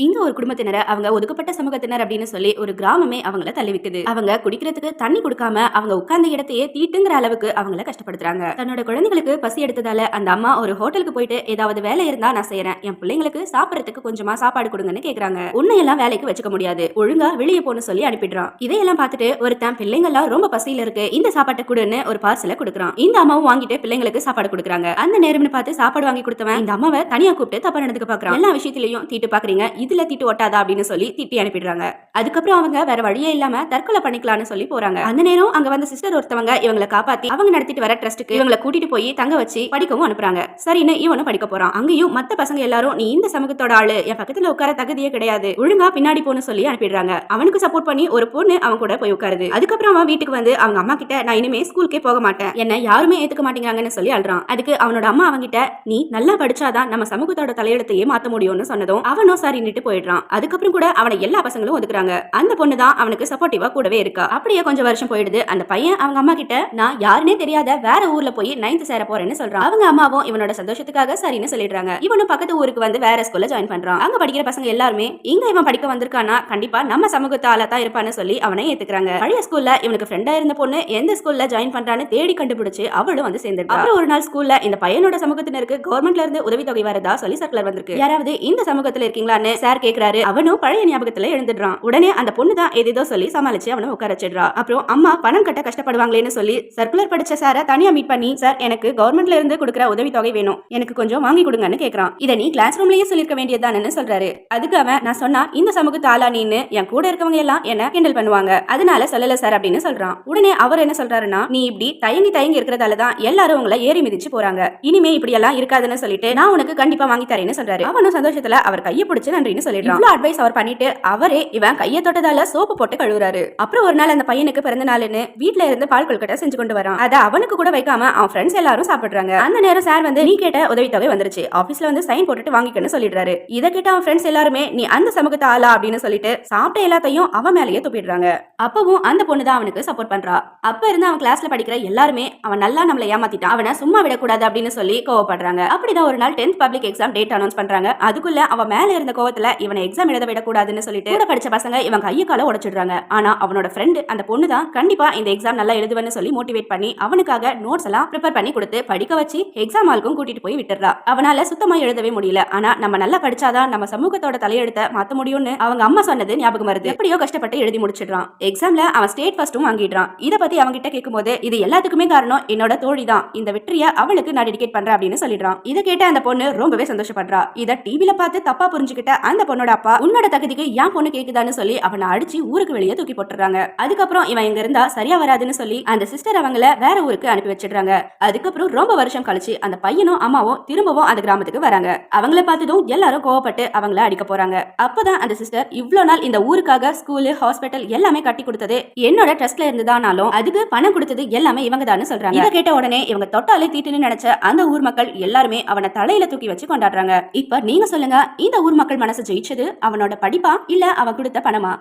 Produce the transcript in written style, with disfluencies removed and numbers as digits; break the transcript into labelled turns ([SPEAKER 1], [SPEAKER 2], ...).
[SPEAKER 1] இங்க ஒரு குடும்பத்தினரை அவங்க ஒதுக்கப்பட்ட சமூகத்தினர் அப்படின்னு சொல்லி ஒரு கிராமமே அவங்கள தள்ளிவிக்குது. அவங்க குடிக்கிறதுக்கு தண்ணி கொடுக்காம அவங்க உட்கார்ந்த இடத்தையே தீட்டுங்கிற அளவுக்கு அவங்கள கஷ்டப்படுத்துறாங்க. தன்னோட குழந்தைகளுக்கு பசி எடுத்ததால அந்த அம்மா ஒரு ஹோட்டலுக்கு போயிட்டு ஏதாவது வேலை இருந்தா நான் செய்யறேன், என் பிள்ளைங்களுக்கு சாப்பிடறதுக்கு கொஞ்சமா சாப்பாடு கொடுங்கன்னு கேக்குறாங்க. உன்னையெல்லாம் வேலைக்கு வச்சுக்க முடியாது, ஒழுங்கா வெளியே போன்னு சொல்லி அனுப்பிடுறான். இதையெல்லாம் பார்த்துட்டு ஒருத்தன் பிள்ளைங்கெல்லாம் ரொம்ப பசியில இருக்கு, இந்த சாப்பாட்டை கொடுன்னு ஒரு பார்சலை கொடுக்குறான். இந்த அம்மாவும் வாங்கிட்டு பிள்ளைங்களுக்கு சாப்பாடு கொடுக்குறாங்க. அந்த நேரம்னு பார்த்து சாப்பாடு வாங்கி கொடுத்தவன் இந்த அம்மாவை தனியா கூப்பிட்டு தப்பா நடந்துக்க பாக்குறான். எல்லா விஷயத்திலையும் தீட்டு பாக்குறீங்க, இதுல தீட்டு ஒட்டாதா அப்படின்னு சொல்லி திட்டி அனுப்பிடுறாங்க. அதுக்கப்புறம் அவங்க வேற வழியே இல்லாம தற்கொலை பண்ணிக்கலாம்னு சொல்லி போறாங்க. அந்த நேரம் அங்க வந்த சிஸ்டர் ஒருத்தவங்க இவங்களை காப்பாத்தி அவங்க நடத்திட்டு வர ட்ரஸ்ட்டுக்கு இவங்களை கூட்டிட்டு போய் தங்க வச்சு படிக்கவும் அனுப்புறாங்க. சரின்னு இவனும் படிக்க போறான். அங்கேயும் மத்த பசங்க எல்லாரும் நீ இந்த சமூகத்தோட ஆளு, என் பக்கத்துல உட்கார தகுதியே கிடையாது, ஒழுங்கா பின்னாடி போன்னு சொல்லி அனுப்பிடுறாங்க. அவனுக்கு சப்போர்ட் பண்ணி ஒரு பொண்ணு அவன் கூட போய் உட்காருது. அதுக்கப்புறம் அவன் வீட்டுக்கு வந்து அவங்க அம்மா கிட்ட நான் இனிமே ஸ்கூலுக்கே போக மாட்டேன், என்ன யாருமே ஏத்துக்க மாட்டேங்கிறாங்கன்னு சொல்லி அழுறான். அதுக்கு அவனோட அம்மா அவங்கிட்ட நீ நல்லா படிச்சாதான் நம்ம சமூகத்தோட தலையெழுத்தையே மாத்த முடியும்னு சொன்னதும் அவனும் சரின்னுட்டு போயிடுறான். அதுக்கப்புறம் கூட அவனை எல்லா பசங்களும் ஒதுக்குறாங்க. அந்த பொண்ணு தான் அவனுக்கு சப்போர்ட்டிவா கூடவே இருக்கா. அப்படியே கொஞ்சம் வருஷம் போயிடுது. அந்த பையன் அவங்க அம்மா கிட்ட நான் யாருன்னே தெரியாத வேற ஊர்ல போய் 9th சேர போறேன்னு சொல்றான். அவங்க அம்மாவும் இவனோட சந்தோஷத்துக்காக சரின்னு சொல்லிடுறாங்க. இவனும் பக்கத்து ஊருக்கு வந்து வேற ஸ்கூல்ல ஜாயின் பண்றான். அங்க படிக்கிற பசங்க எல்லாருமே இங்க இவன் படிக்க வந்திருக்கானா கண்டிப்பா நம்ம சமூகத்து ஆளா தான் இருப்பான்னு சொல்லி அவனை ஏத்துக்கிறாங்க. பழைய ஸ்கூல்ல இவனுக்கு ஃப்ரெண்டா இருந்த பொண்ணு எந்த ஸ்கூல்ல ஜாயின் பண்றான்னு தேடி கண்டுபிடிச்சு அவளும் வந்து சேர்ந்துட்டா. அப்புறம் ஒரு நாள் ஸ்கூல்ல இந்த பையனோட சமூகத்தினருக்கு கவர்மெண்ட்ல இருந்து உதவித்தொகை வரதா சொல்லி சர்க்குலர் வந்திருக்கு. யாராவது இந்த சமூகத்துல இருக்கீங்களான்னு சார் கேக்குறாரு. அவனும் பழைய ஞாபகத்துல எழுந்துடுறான். உடனே அந்த பொண்ணு தான் ஏதோ சொல்லி சமாளிச்சு அவனை உட்கார வச்சிடுறா. அப்புறம் அம்மா பணம் கட்ட கஷ்டப்படுவாங்களேன்னு சொல்லி சர்க்குலர் படிச்ச சார தனியா மீட் பண்ணி சார் எனக்கு கவர்மெண்ட்ல இருந்து கொடுக்குற உதவித்தொகை வேணும், எனக்கு கொஞ்சம் வாங்கி கொடுங்கன்னு கேக்குறான். இதை நீ கிளாஸ் ரூம்லயே சொல்லிருக்க வேண்டியதானு சொல்றாரு. அதுக்கு அவன் நான் சொன்னா இந்த சமூகத்து ஆளா நீன்னு என் கூட இருக்கவங்க எல்லாம் என்ன கிண்டல் பண்ணுவாங்க, அதனால சொல்லல சார் அப்படின்னு சொல்றான். உடனே அவர் என்ன சொல்றாருன்னா நீ இப்படி தயங்கி இருக்கிறதால தான் எல்லாரும் உங்களை ஏறி மிதிச்சு போறாங்க, இனிமே இப்படி எல்லாம் இருக்காதுன்னு சொல்லிட்டு நான் உனக்கு கண்டிப்பா வாங்கி தரேன்னு சொல்றாரு. அவனும் சந்தோஷத்துல அவர் கையை பிடிச்சு நன்றின்னு சொல்லிடுறான். இவ்வளவு அட்வைஸ் அவர் பண்ணிட்டு அவரே இவன் கையை தொட்டதால சோப்பு போட்டு கழுவுறாரு. அப்புறம் ஒரு நாள் அந்த பையனுக்கு பிறந்த நாள்னு வீட்ல இருந்து பால் கொல்கட்டை செஞ்சு கொண்டு வரான். அத அவனுக்கு கூட வைக்காம அவன் ஃப்ரெண்ட்ஸ் எல்லாரும் சாப்பிடுறாங்க. அந்த நேரம் சார் வந்து நீ கேட்ட உதவித்தொகை வந்துருச்சு, ஆபீஸ்ல வந்து சைன் போட்டுட்டு வாங்கிக்கன்னு சொல்லிடுறாரு. இதை கேட்ட அவன் ஃப்ரெண்ட்ஸ் எல்லாருமே நீ அந்த சமூகத்து ஆளா அப்படின்னு சொல்லிட்டு சாப்பிட்ட எல்லாத்தையும் அவன் மேலேயே துப்பிடுறாங்க. அப்பவும் அந்த பொண்ணு தான் அவனுக்கு சப்போர்ட் பண்றா. அப்ப இருந்து அவன் கிளாஸ்ல படிக்கிற எல்லாருமே அவன் நல்லா நம்மளை ஏமாத்திட்டான், அவனை சும்மா விடக்கூடாது அப்படின்னு சொல்லி கோவப்படுறாங்க. அப்படிதான் ஒரு நாள் 10th public exam date announce பண்றாங்க. அதுக்குள்ள அவன் மேல இருந்த கோவத்துல இவனை எக்ஸாம் எழுத விடக்கூடாதுன்னு சொல்லிட்டு கூட படிச்ச பசங்க இவன் கையை கால உடைச்சிடுறாங்க. ஆனா அவனோட ஃப்ரெண்ட் அந்த பொண்ணு தான் கண்டிப்பா இந்த எக்ஸாம் நல்லா எழுதுவேன்னு சொல்லி மோட்டிவேட் பண்ணி அவனுக்காக நோட்ஸ் எல்லாம் ப்ரிப்பேர் பண்ணி கொடுத்து படிக்க வச்சு எக்ஸாம் ஹாலுக்கும் கூட்டிட்டு போய் விட்டுறா. அவனால சுத்தமா எழுதவே முடியல. ஆனா நம்ம நல்லா படிச்சாதான் நம்ம சமூகத்தோட தலையெழுத்த மாத்த முடியும்னு அவங்க அம்மா சொன்னது ஞாபகம் வருது. எப்படியோ கஷ்டப்பட்டு எழுதி முடிச்சிடுறான். எக்ஸாம்ல அவன் ஸ்டேட் ஃபர்ஸ்டும் வாங்கிடுறான். இத பத்தி அவங்க கிட்ட கேட்கும்போது இது எல்லாத்துக்குமே காரணம் என்னோட தோழி தான், இந்த வெற்றியை அவளுக்கு நான் டெடிகேட் பண்றேன் அப்படின்னு சொல்லிடுறான். இதை கேட்ட அந்த பொண்ணு ரொம்பவே சந்தோஷப்படுறா. இத டிவில பார்த்து தப்பா புரிஞ்சுக்கிட்ட அந்த பொண்ணோட அப்பா உன்னோட தகுதிக்கு ஏன் பொண்ணு கேக்குதான்னு சொல்லி அவனை அடிச்சு ஊருக்கு வெளியே தூக்கி போட்டுறாங்க. அதுக்கப்புறம் இவன் இங்க இருந்தா சரியா வராதுன்னு சொல்லி அந்த சிஸ்டர் அவங்கள வேற ஊருக்கு அனுப்பி வச்சிடுறாங்க. அதுக்கப்புறம் ரொம்ப வருஷம் கழிச்சு அந்த பையனும் அம்மாவும் திரும்பவும் அந்த கிராமத்துக்கு வராங்க. அவங்கள பார்த்ததும் எல்லாரும் கோவப்பட்டு அவங்கள அடிக்க போறாங்க. அப்பதான் அந்த சிஸ்டர் இவ்வளவு நாள் இந்த ஊருக்காக ஸ்கூலு ஹாஸ்பிட்டல் எல்லாமே கட்டி கொடுத்தது என்னோட ட்ரஸ்ட்ல இருந்துதானாலும் அதுக்கு பணம் கொடுத்தது எல்லாமே இவங்க தான் சொல்றாங்க. இதை கேட்ட உடனே இவங்க தொட்டாலே தீட்டுன்னு நினைச்ச அந்த ஊர் மக்கள் எல்லாருமே அவனை தலையில தூக்கி வச்சு கொண்டாடுறாங்க. இப்ப நீங்க சொல்லுங்க, இந்த ஊர் மக்கள் மனசு ஜெயிச்சது அவனோட படிப்பா இல்ல அவன் கொடுத்த பணமா?